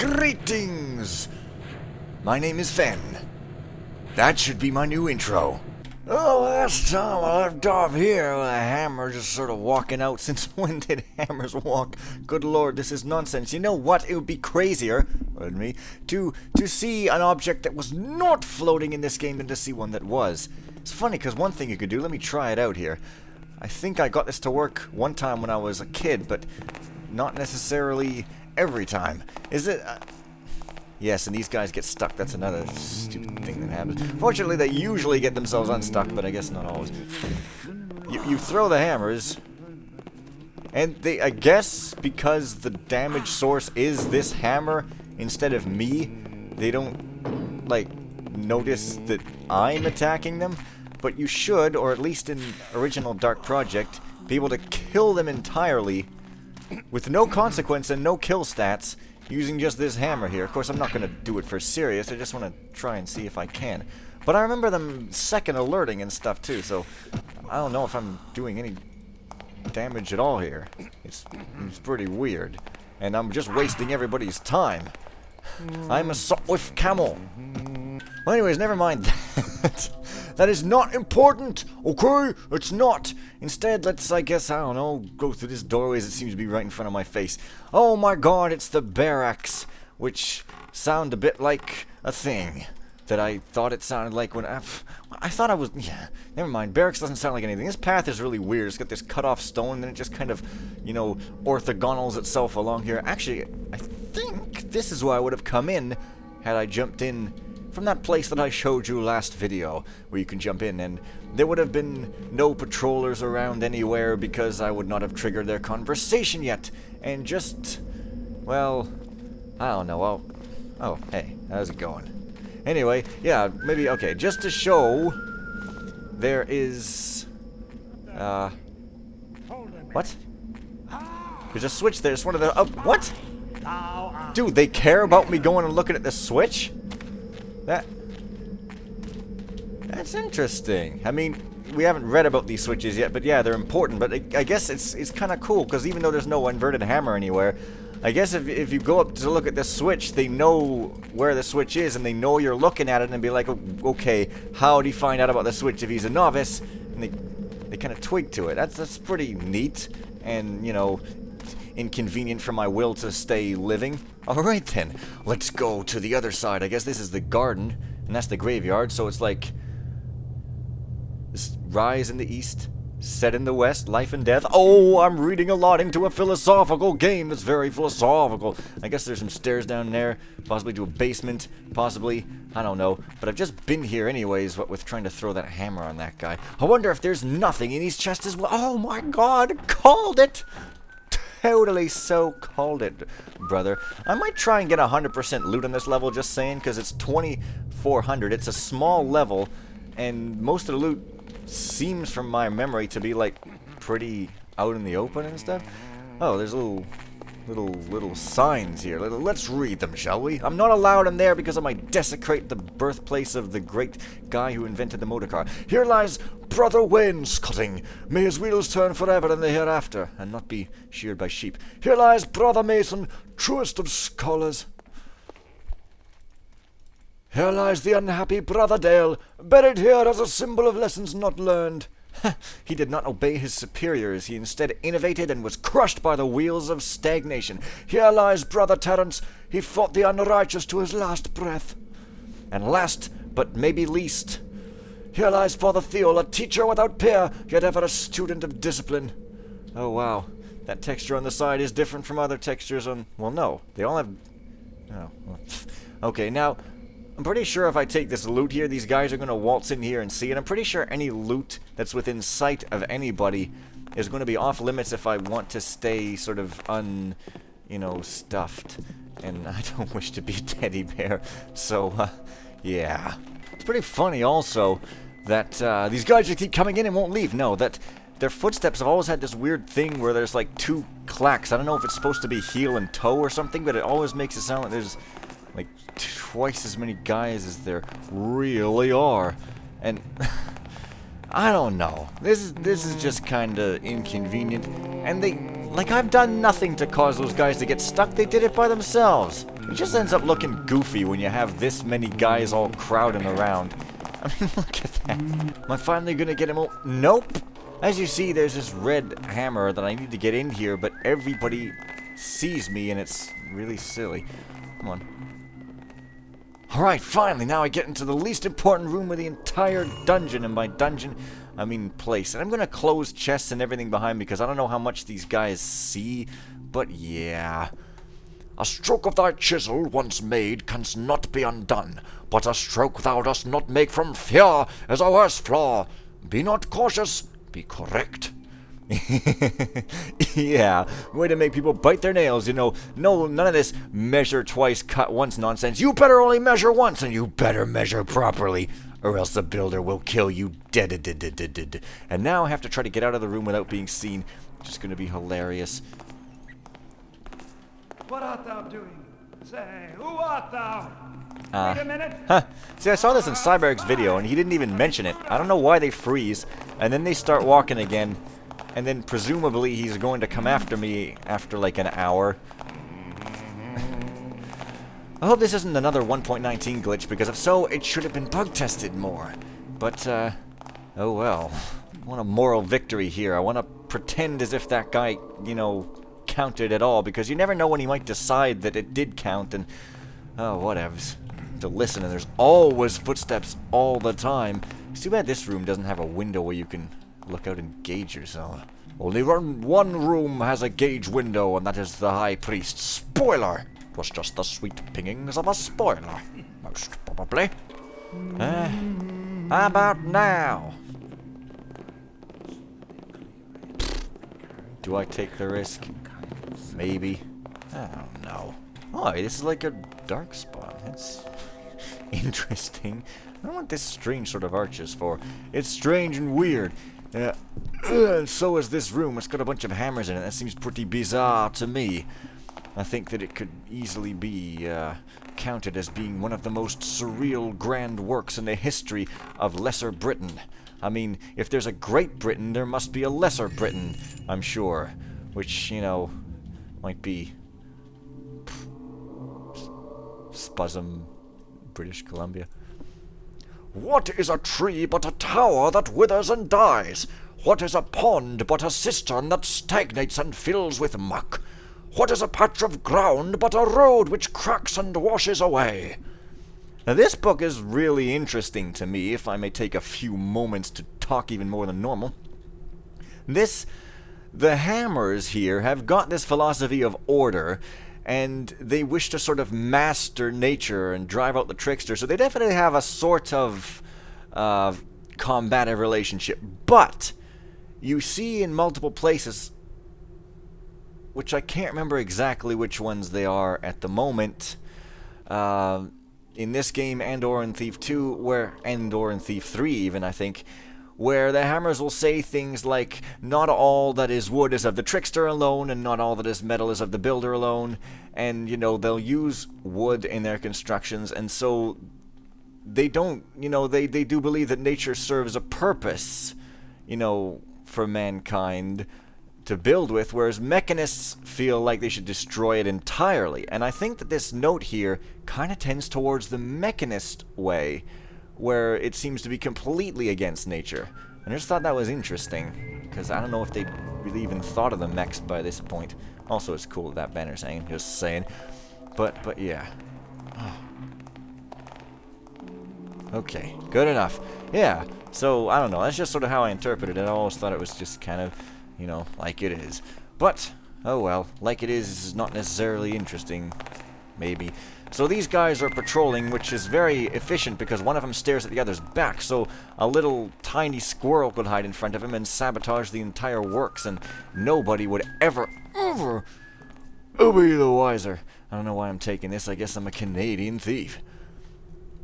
Greetings! My name is Fen. That should be my new intro. Oh, last time I left off here with a hammer just sort of walking out. Since when did hammers walk? Good lord, this is nonsense. You know what? It would be crazier, pardon me, to see an object that was not floating in this game than to see one that was. It's funny, because one thing you could do, let me try it out here. I think I got this to work one time when I was a kid, but not necessarily every time. Is it? Yes, and these guys get stuck. That's another stupid thing that happens. Fortunately, they usually get themselves unstuck, but I guess not always. You throw the hammers, and they, I guess, because the damage source is this hammer instead of me, they don't, like, notice that I'm attacking them. But you should, or at least in original Dark Project, be able to kill them entirely with no consequence and no kill stats using just this hammer here. Of course, I'm not going to do it for serious. I just want to try and see if I can. But I remember them second alerting and stuff too, so I don't know if I'm doing any damage at all here. It's pretty weird. And I'm just wasting everybody's time. I'm a Sopwith camel. Well, anyways, never mind that. That is not important, okay? It's not. Instead, let's, I guess, I don't know, go through this doorway as it seems to be right in front of my face. Oh my god, it's the barracks, which sound a bit like a thing that I thought it sounded like when I thought I was, yeah, never mind. Barracks doesn't sound like anything. This path is really weird. It's got this cut-off stone, and then it just kind of, you know, orthogonals itself along here. Actually, I think this is where I would have come in had I jumped in from that place that I showed you last video, where you can jump in, and there would have been no patrollers around anywhere because I would not have triggered their conversation yet, and just, well, I don't know, oh, hey, how's it going? Anyway, yeah, maybe, okay, just to show, there is, what? There's a switch there, it's one of the, what? Dude, they care about me going and looking at the switch? That's interesting. I mean, we haven't read about these switches yet, but yeah, they're important. But I guess it's kind of cool, because even though there's no inverted hammer anywhere, I guess if you go up to look at this switch, they know where the switch is, and they know you're looking at it, and be like, okay, how do you find out about the switch if he's a novice? And they kind of twig to it. That's pretty neat, and, you know, inconvenient for my will to stay living. Alright then, let's go to the other side. I guess this is the garden, and that's the graveyard, so it's like this rise in the east, set in the west, life and death. Oh, I'm reading a lot into a philosophical game that's very philosophical. I guess there's some stairs down there, possibly to a basement, possibly, I don't know. But I've just been here anyways, what with trying to throw that hammer on that guy. I wonder if there's nothing in his chest as well. Oh my god, called it! Totally so called it, brother. I might try and get 100% loot on this level, just saying, because it's 2400. It's a small level, and most of the loot seems, from my memory, to be like pretty out in the open and stuff. Oh, there's little signs here. Let's read them, shall we? I'm not allowed in there because I might desecrate the birthplace of the great guy who invented the motor car. Here lies Brother Wainscoting. May his wheels turn forever in the hereafter, and not be sheared by sheep. Here lies Brother Mason, truest of scholars. Here lies the unhappy Brother Dale, buried here as a symbol of lessons not learned. He did not obey his superiors. He instead innovated and was crushed by the wheels of stagnation. Here lies Brother Terence. He fought the unrighteous to his last breath. And last, but maybe least, here lies Father Theo, a teacher without peer, yet ever a student of discipline. Oh, wow. That texture on the side is different from other textures on... Well, no. They all have... Oh. Okay, now... I'm pretty sure if I take this loot here, these guys are going to waltz in here and see it. I'm pretty sure any loot that's within sight of anybody is going to be off limits if I want to stay sort of stuffed. And I don't wish to be a teddy bear. So, yeah. It's pretty funny also that these guys just keep coming in and won't leave. No, that their footsteps have always had this weird thing where there's like two clacks. I don't know if it's supposed to be heel and toe or something, but it always makes it sound like there's like twice as many guys as there really are. And I don't know. This is just kind of inconvenient. And they Like, I've done nothing to cause those guys to get stuck. They did it by themselves. It just ends up looking goofy when you have this many guys all crowding around. I mean, look at that. Am I finally gonna get him all? Nope. As you see, there's this red hammer that I need to get in here, but everybody sees me, and it's really silly. Come on. Alright, finally, now I get into the least important room of the entire dungeon, and by dungeon, I mean place. And I'm gonna close chests and everything behind me, because I don't know how much these guys see, but yeah. A stroke of thy chisel, once made, canst not be undone, but a stroke thou dost not make from fear is a worse flaw. Be not cautious, be correct. Yeah, way to make people bite their nails, you know. No, none of this measure twice, cut once nonsense. You better only measure once, and you better measure properly, or else the builder will kill you dead. And now I have to try to get out of the room without being seen, which is going to be hilarious. What art thou doing? Say, who art thou? Wait a minute. See, I saw this in Cyberg's video, and he didn't even mention it. I don't know why they freeze, and then they start walking again, and then presumably he's going to come after me after like an hour. I hope this isn't another 1.19 glitch, because if so, it should have been bug tested more. But, oh well. I want a moral victory here. I want to pretend as if that guy, you know, counted at all, because you never know when he might decide that it did count, and oh, whatevs. To listen, and there's always footsteps all the time. It's too bad this room doesn't have a window where you can look out and gauge yourself. Only one room has a gauge window, and that is the High Priest. Spoiler! It was just the sweet pingings of a spoiler, most probably. How about now? Do I take the risk? Maybe. I don't know. Oh, this is like a dark spot. That's interesting. I don't know what this strange sort of arch is for. It's strange and weird. So is this room. It's got a bunch of hammers in it. That seems pretty bizarre to me. I think that it could easily be counted as being one of the most surreal grand works in the history of Lesser Britain. I mean, if there's a Great Britain, there must be a Lesser Britain, I'm sure. Which, you know, might be Spasm, British Columbia. What is a tree but a tower that withers and dies? What is a pond but a cistern that stagnates and fills with muck? What is a patch of ground but a road which cracks and washes away? Now this book is really interesting to me, if I may take a few moments to talk even more than normal. The hammers here have got this philosophy of order, and they wish to sort of master nature and drive out the trickster, so they definitely have a sort of combative relationship. But you see in multiple places, which I can't remember exactly which ones they are at the moment, in this game and/or in Thief 2, and/or in Thief 3 even, I think, where the hammers will say things like, not all that is wood is of the trickster alone, and not all that is metal is of the builder alone, and, you know, they'll use wood in their constructions, and so they don't, you know, they do believe that nature serves a purpose, you know, for mankind to build with, whereas mechanists feel like they should destroy it entirely. And I think that this note here kind of tends towards the mechanist way, where it seems to be completely against nature. And I just thought that was interesting, because I don't know if they really even thought of the mechs by this point. Also, it's cool that banner's hanging, just saying. But yeah. Okay, good enough. Yeah, so, I don't know, that's just sort of how I interpreted it. I always thought it was just kind of, you know, like it is. But, oh well, like it is not necessarily interesting. Maybe. So these guys are patrolling, which is very efficient because one of them stares at the other's back, so a little tiny squirrel could hide in front of him and sabotage the entire works, and nobody would ever be the wiser. I don't know why I'm taking this. I guess I'm a Canadian thief.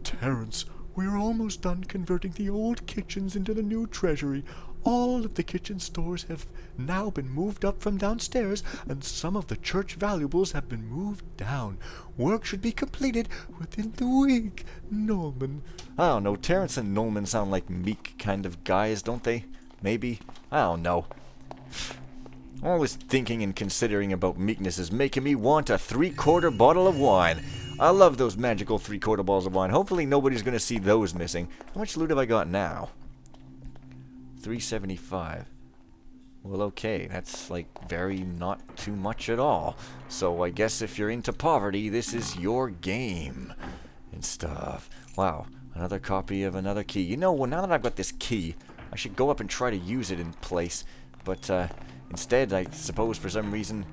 Terrence, we're almost done converting the old kitchens into the new treasury. All of the kitchen stores have now been moved up from downstairs, and some of the church valuables have been moved down. Work should be completed within the week, Norman. I don't know. Terrence and Norman sound like meek kind of guys, don't they? Maybe? I don't know. All this thinking and considering about meekness is making me want a 3/4 bottle of wine. I love those magical 3/4 bottles of wine. Hopefully nobody's going to see those missing. How much loot have I got now? 375. Well, okay, that's like very not too much at all. So I guess if you're into poverty, this is your game and stuff. Wow, another copy of another key. You know, well, now that I've got this key, I should go up and try to use it in place. But instead, I suppose for some reason,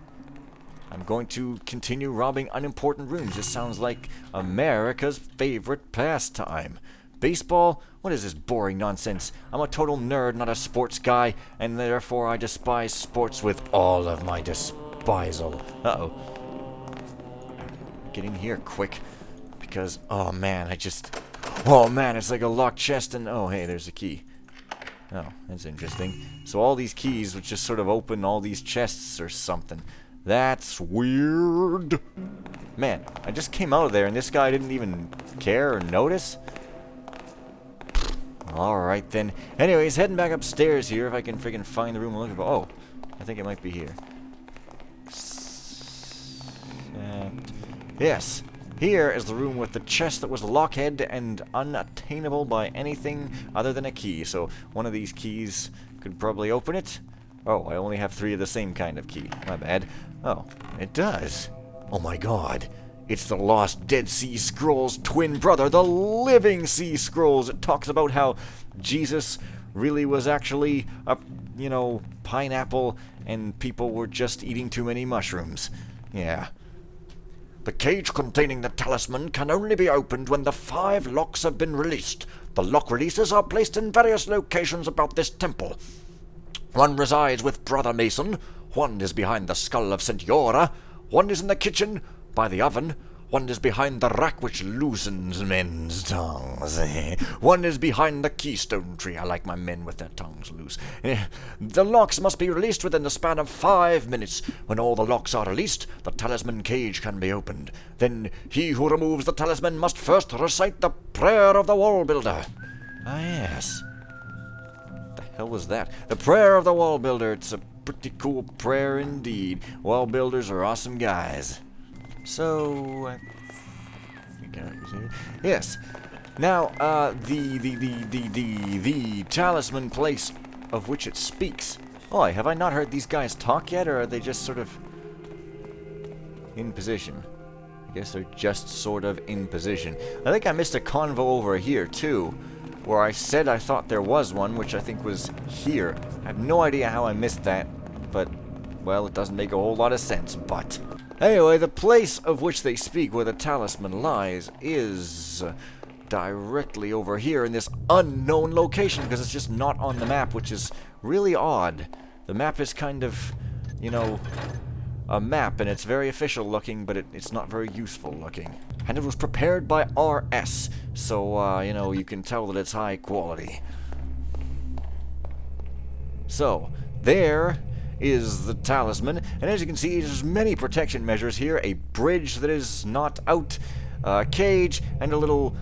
I'm going to continue robbing unimportant rooms. This sounds like America's favorite pastime. Baseball? What is this boring nonsense? I'm a total nerd, not a sports guy, and therefore I despise sports with all of my despisal. Uh-oh. Get in here quick, because, oh man, oh man, it's like a locked chest, and, oh hey, there's a key. Oh, that's interesting. So all these keys would just sort of open all these chests or something. That's weird. Man, I just came out of there, and this guy didn't even care or notice? Alright then. Anyways, heading back upstairs here if I can friggin' find the room I'm looking for. Oh, I think it might be here. Yes. Here is the room with the chest that was lockhead and unattainable by anything other than a key. So one of these keys could probably open it. Oh, I only have 3 of the same kind of key. My bad. Oh, it does. Oh my god. It's the lost Dead Sea Scrolls twin brother, the Living Sea Scrolls. It talks about how Jesus really was actually a, pineapple and people were just eating too many mushrooms. Yeah. The cage containing the talisman can only be opened when the 5 locks have been released. The lock releases are placed in various locations about this temple. One resides with Brother Mason, one is behind the skull of St. Yora, one is in the kitchen, by the oven, one is behind the rack which loosens men's tongues. One is behind the keystone tree. I like my men with their tongues loose. The locks must be released within the span of 5 minutes. When all the locks are released, the talisman cage can be opened. Then he who removes the talisman must first recite the prayer of the wall builder. Ah, yes. What the hell was that? The prayer of the wall builder. It's a pretty cool prayer indeed. Wall builders are awesome guys. So, I think I can yes. Now, the talisman place of which it speaks. Oh, have I not heard these guys talk yet, or are they just sort of in position? I guess they're just sort of in position. I think I missed a convo over here, too, where I said I thought there was one, which I think was here. I have no idea how I missed that, but, well, it doesn't make a whole lot of sense, but... Anyway, the place of which they speak where the talisman lies is directly over here in this unknown location because it's just not on the map, which is really odd. The map is kind of, a map, and it's very official looking, but it's not very useful looking. And it was prepared by RS, so, you can tell that it's high quality. So, there is the talisman, and as you can see, there's many protection measures here. A bridge that is not out, a cage, and a little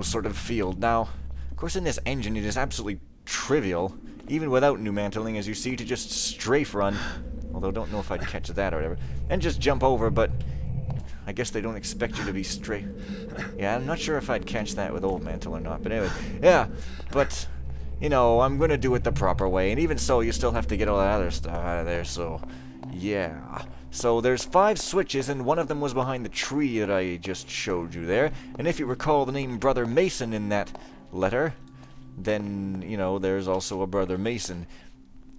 sort of field. Now, of course, in this engine, it is absolutely trivial, even without new mantling, as you see, to just strafe run. Although, I don't know if I'd catch that or whatever. And just jump over, but I guess they don't expect you to be straight. Yeah, I'm not sure if I'd catch that with old mantle or not, but anyway. Yeah, but... I'm going to do it the proper way, and even so, you still have to get all that other stuff out of there, so, yeah. So, there's 5 switches, and one of them was behind the tree that I just showed you there, and if you recall the name Brother Mason in that letter, then, there's also a Brother Mason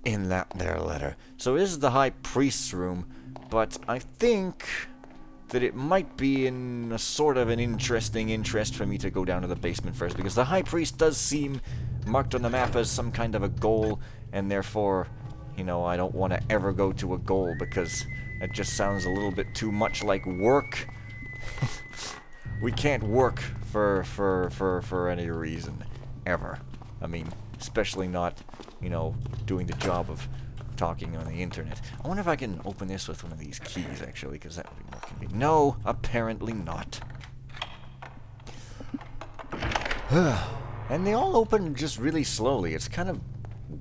in that there letter. So, this is the High Priest's room, but I think that it might be in a sort of an interesting interest for me to go down to the basement first, because the High Priest does seem marked on the map as some kind of a goal, and therefore, I don't want to ever go to a goal, because it just sounds a little bit too much like work. We can't work for any reason, ever. I mean, especially not, doing the job of talking on the internet. I wonder if I can open this with one of these keys, actually, because that would be more convenient. No, apparently not. And they all open just really slowly. It's kind of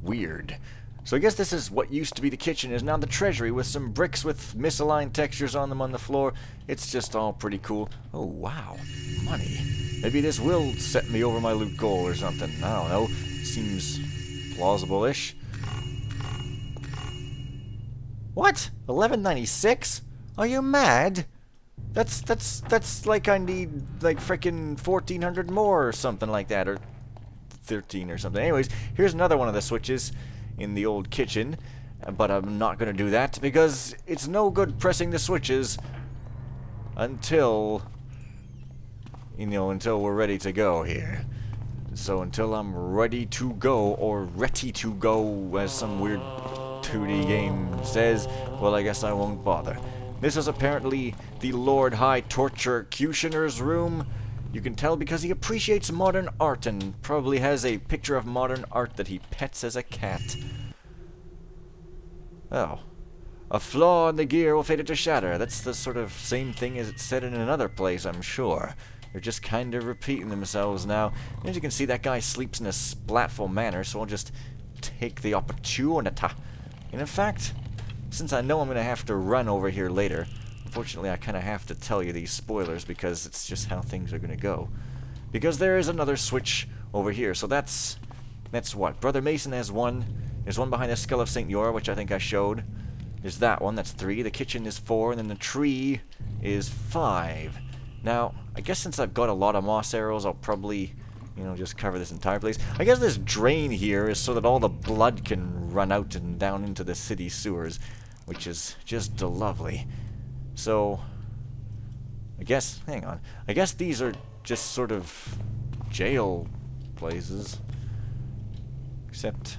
weird. So I guess this is what used to be the kitchen is now the treasury with some bricks with misaligned textures on them on the floor. It's just all pretty cool. Oh, wow. Money. Maybe this will set me over my loot goal or something. I don't know. Seems plausible-ish. What? 1196? Are you mad? That's like I need like frickin' 1400 more or something like that, or 13 or something. Anyways, here's another one of the switches in the old kitchen, but I'm not gonna do that because it's no good pressing the switches until until we're ready to go here. So until I'm ready to go, or ready to go, as some weird 2D game says, well, I guess I won't bother. This is apparently the Lord High Torturecutioner's room. You can tell because he appreciates modern art and probably has a picture of modern art that he pets as a cat. Oh. A flaw in the gear will fade it to shatter. That's the sort of same thing as it's said in another place, I'm sure. They're just kind of repeating themselves now. As you can see, that guy sleeps in a splatful manner, so I'll just take the opportunity. And in fact, since I know I'm going to have to run over here later, unfortunately I kind of have to tell you these spoilers because it's just how things are going to go. Because there is another switch over here, so that's what? Brother Mason has one. There's one behind the Skull of St. Yor, which I think I showed. There's that one, that's 3. The kitchen is 4, and then the tree is 5. Now, I guess since I've got a lot of moss arrows, I'll probably, just cover this entire place. I guess this drain here is so that all the blood can run out and down into the city sewers, which is just lovely. So, hang on. I guess these are just sort of jail places. Except,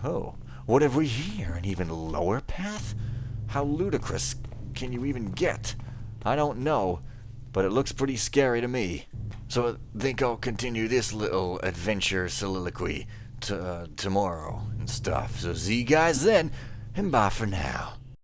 oh, what have we here? An even lower path? How ludicrous can you even get? I don't know, but it looks pretty scary to me. So I think I'll continue this little adventure soliloquy tomorrow and stuff. So see you guys then, and bye for now.